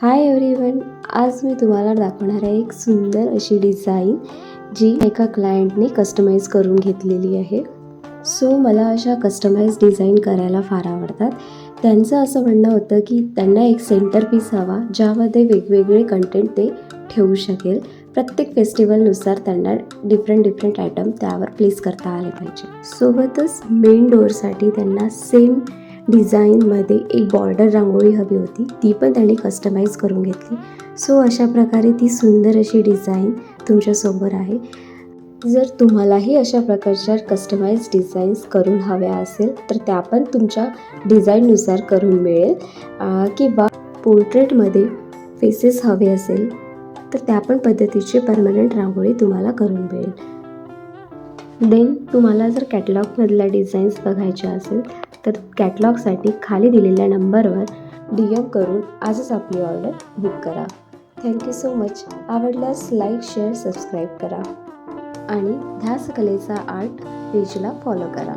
Hi everyone, आज मी तुम्हाला दाखवणार आहे एक सुंदर अशी डिझाईन जी एका क्लायंटने कस्टमाइज करून घेतलेली आहे. सो मला अशा कस्टमाइज डिझाईन करायला फार आवडतात. त्यांचं असं म्हणणं होतं की त्यांना एक सेंटर पीस हवा ज्यामध्ये वेगवेगळे कंटेंट ते ठेवू शकेल. प्रत्येक फेस्टिवलनुसार त्यांना डिफरंट आयटम त्यावर प्लेस करता आले पाहिजे. सोबतच मेन डोअरसाठी त्यांना सेम डिझाईनमध्ये एक बॉर्डर रांगोळी हवी होती, ती पण त्यांनी कस्टमाइज करून घेतली. सो अशा प्रकारे ती सुंदर अशी डिझाईन तुमच्यासमोर आहे. जर तुम्हालाही अशा प्रकारच्या कस्टमाइज डिझाईन्स करून हव्या असेल तर त्या पण तुमच्या डिझाईननुसार करून मिळेल. किंवा पोर्ट्रेटमध्ये फेसेस हवे असेल तर त्या पण पद्धतीची परमनंट रांगोळी तुम्हाला करून मिळेल. देन तुम्हाला जर कॅटलॉगमधल्या डिझाईन्स बघायच्या असेल तर कॅटलॉगसाठी खाली दिलेल्या नंबरवर DM करून आजच आपली ऑर्डर बुक करा. Thank you so much. आवडल्यास लाईक, शेअर, सबस्क्राईब करा आणि ध्यास कलेचा आर्ट पेजला फॉलो करा.